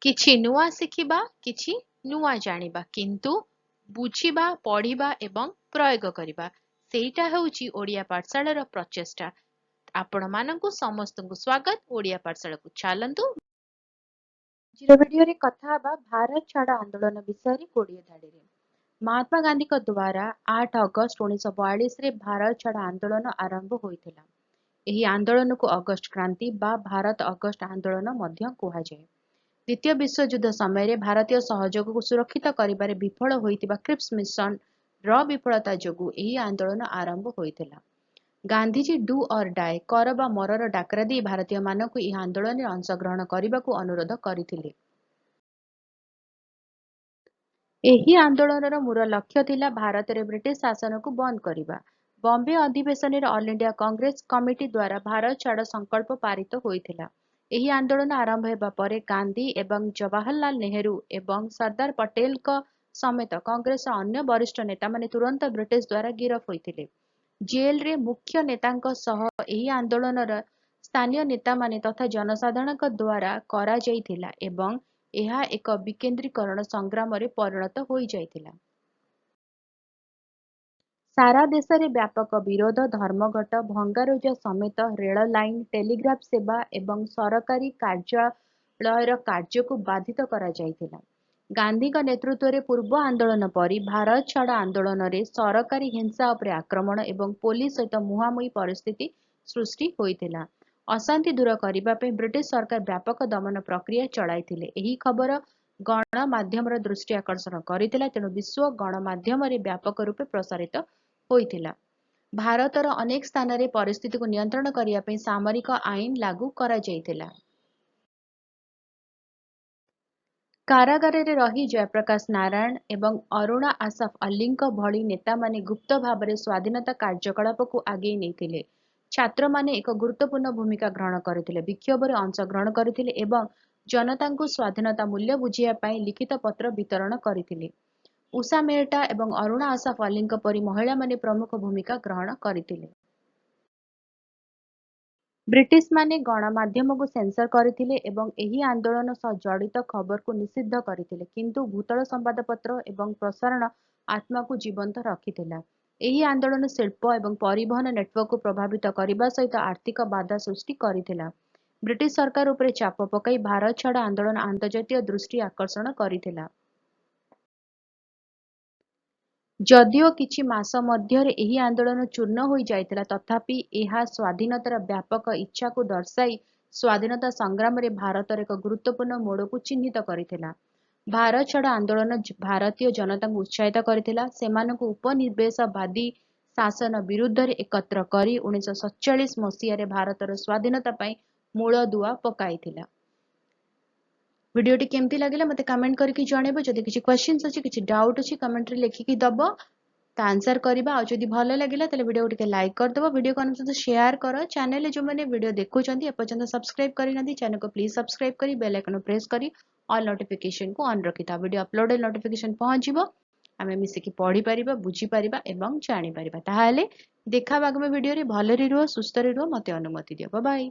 किछि नुआ शिखिबा किछि नुआ जानिबा किंतु बुझिबा पढ़िबा एवं प्रयोग करिबा सेटा हेउची ओडिया पाठशालार प्रचेष्टा। आपण मानंकु समस्तंकु स्वागत ओडिया पाठशाला को चलंतु। आजिर वीडियो रे कथा बा भारत छाड़ आंदोलन विषय रे 20 धाड़ी रे। महात्मा गांधी का द्वारा 8 अगस्त 1942 रे भारत छाड़ आंदोलन आरंभ होइथिला। एही आंदोलन को अगस्त क्रांति बा भारत अगस्त आंदोलन मध्य कुहा जाय। द्वितीय विश्वयुद्ध समय भारतीय सहयोग को सुरक्षित करिबारे विफल होइतिबा क्रिप्स मिशन र विफलता जोगु एही आंदोलन आरंभ होइतिला। गांधीजी डू और डाए कर बा मरर डाकरा दी भारतीय मानकु एही आंदोलन रे अंशग्रहण करिबाकु अनुरोध करिथिले। एही आंदोलनर मूल लक्ष्य थिला भारत रे ब्रिटिश शासन को बंद करिबा। बॉम्बे अधिवेशन रे ऑल इंडिया कांग्रेस कमिटी द्वारा भारत छाड़ संकल्प पारित होइथिला। एही आंदोलन आरंभ हेबा परे गांधी एवं जवाहरलाल नेहरू एवं सरदार पटेल का समेत कांग्रेस अन्य वरिष्ठ नेता माने तुरंत ब्रिटिश द्वारा गिरफ होइथिले। जेल रे मुख्य नेतांक सह एही आंदोलनर स्थानीय नेता माने तथा जनसाधारणक द्वारा करा जाइथिला एवं ଏହା ଏକ ବିକେନ୍ଦ୍ରୀକରଣ ସଂଗ୍ରାମରେ ପରିଣତ ହୋଇଯାଇଥିଲା। ସାରା ଦେଶରେ ବ୍ୟାପକ ବିରୋଧ ଧର୍ମଘଟ ଭଙ୍ଗାରୁଜା ସମେତ ରେଳ ଲାଇନ ଟେଲିଗ୍ରାଫ ସେବା ଏବଂ ସରକାରୀ କାର୍ଯ୍ୟାଳୟର କାର୍ଯ୍ୟକୁ ବାଧିତ କରାଯାଇଥିଲା। ଗାନ୍ଧୀଙ୍କ ନେତୃତ୍ୱରେ ପୂର୍ବ ଆନ୍ଦୋଳନ ପରି ଭାରତ ଛାଡ଼ ଆନ୍ଦୋଳନରେ ସରକାରୀ ହିଂସା ଉପରେ ଆକ୍ରମଣ ଏବଂ ପୋଲିସ ସହିତ ମୁହାଁମୁହିଁ ପରିସ୍ଥିତି ସୃଷ୍ଟି ହୋଇଥିଲା। ଅଶାନ୍ତି ଦୂର କରିବା ପାଇଁ ବ୍ରିଟିଶ ସରକାର ବ୍ୟାପକ ଦମନ ପ୍ରକ୍ରିୟା ଚଳାଇଥିଲେ। ଏହି ଖବର ଗଣମାଧ୍ୟମର ଦୃଷ୍ଟି ଆକର୍ଷଣ କରିଥିଲା, ତେଣୁ ବିଶ୍ୱ ଗଣମାଧ୍ୟମରେ ବ୍ୟାପକ ରୂପେ ପ୍ରସାରିତ ହୋଇଥିଲା। ଭାରତର ଅନେକ ସ୍ଥାନରେ ପରିସ୍ଥିତିକୁ ନିୟନ୍ତ୍ରଣ କରିବା ପାଇଁ ସାମରିକ ଆଇନ ଲାଗୁ କରାଯାଇଥିଲା। କାରାଗାରରେ ରହି ଜୟପ୍ରକାଶ ନାରାୟଣ ଏବଂ ଅରୁଣା ଆସଫ ଅଲ୍ଲୀଙ୍କ ଭଳି ନେତାମାନେ ଗୁପ୍ତ ଭାବରେ ସ୍ୱାଧୀନତା କାର୍ଯ୍ୟକଳାପକୁ ଆଗେଇ ନେଇଥିଲେ। ଛାତ୍ରମାନେ ଏକ ଗୁରୁତ୍ୱପୂର୍ଣ୍ଣ ଭୂମିକା ଗ୍ରହଣ କରିଥିଲେ, ବିକ୍ଷୋଭରେ ଅଂଶଗ୍ରହଣ କରିଥିଲେ ଏବଂ ଜନତାଙ୍କୁ ସ୍ୱାଧୀନତା ମୂଲ୍ୟ ବୁଝିବା ପାଇଁ ଲିଖିତ ପତ୍ର ବିତରଣ କରିଥିଲେ। ଉଷା ମେହେଟ୍ଟା ଏବଂ ଅରୁଣା ଆସଫ ଅଲ୍ଲୀଙ୍କ ପରି ମହିଳାମାନେ ପ୍ରମୁଖ ଭୂମିକା ଗ୍ରହଣ କରିଥିଲେ। ବ୍ରିଟିଶମାନେ ଗଣମାଧ୍ୟମକୁ ସେନ୍ସର କରିଥିଲେ ଏବଂ ଏହି ଆନ୍ଦୋଳନ ସହ ଜଡ଼ିତ ଖବରକୁ ନିଷିଦ୍ଧ କରିଥିଲେ, କିନ୍ତୁ ଭୂତଳ ସମ୍ବାଦପତ୍ର ଏବଂ ପ୍ରସାରଣ ଆତ୍ମାକୁ ଜୀବନ୍ତ ରଖିଥିଲା। ଏହି ଆନ୍ଦୋଳନ ଶିଳ୍ପ ଏବଂ ପରିବହନ ନେଟୱାର୍କକୁ ପ୍ରଭାବିତ କରିବା ସହିତ ଆର୍ଥିକ ବାଧା ସୃଷ୍ଟି କରିଥିଲା। ବ୍ରିଟିଶ ସରକାର ଉପରେ ଚାପ ପକାଇ ଭାରତ ଛାଡ଼ ଆନ୍ଦୋଳନ ଆନ୍ତର୍ଜାତୀୟ ଦୃଷ୍ଟି ଆକର୍ଷଣ କରିଥିଲା। ଯଦିଓ କିଛି ମାସ ମଧ୍ୟରେ ଏହି ଆନ୍ଦୋଳନ ଚୂର୍ଣ୍ଣ ହୋଇଯାଇଥିଲା, ତଥାପି ଏହା ସ୍ୱାଧୀନତାର ବ୍ୟାପକ ଇଚ୍ଛାକୁ ଦର୍ଶାଇ ସ୍ୱାଧୀନତା ସଂଗ୍ରାମରେ ଭାରତର ଏକ ଗୁରୁତ୍ୱପୂର୍ଣ୍ଣ ମୋଡ଼କୁ ଚିହ୍ନିତ କରିଥିଲା। ଭାରତ ଛାଡ଼ ଆନ୍ଦୋଳନ ଭାରତୀୟ ଜନତାଙ୍କୁ ଉତ୍ସାହିତ କରିଥିଲା, ସେମାନଙ୍କୁ ଉପନିବେଶବାଦୀ ଶାସନ ବିରୁଦ୍ଧରେ ଏକତ୍ର କରି 1947 ମସିହାରେ ଭାରତର ସ୍ୱାଧୀନତା ପାଇଁ ମୂଳଦୁଆ ପକାଇଥିଲା। वीडियोटी केमती लगे मत कमेंट करके जनइब। जदि किसी क्वेश्चंस अच्छी किसी डाउट अच्छी कमेंट रे लिखिकी दब तो आंसर करवा। और जदि भल लगे तो वीडियो को लाइक करदेव, वीडियो को सहित शेयर कर। चैनल जो मैंने वीडियो देखुं एपर्यंत सब्सक्राइब करना चैनल को प्लीज सब्सक्राइब कर बेल आइकन प्रेस कर ऑल नोटिफिकेशन को ऑन रखी था। वीडियो अपलोड नोटिफिकेशन पहुंचो, आम मिसिकी पढ़ी पारिबा, बुझी पारिबा एवं जानी पारिबा। ताहाले देखा आगामी वीडियो रे। भलरे रुह, सुस्थ रुह, मते अनुमति दियो। Bye bye.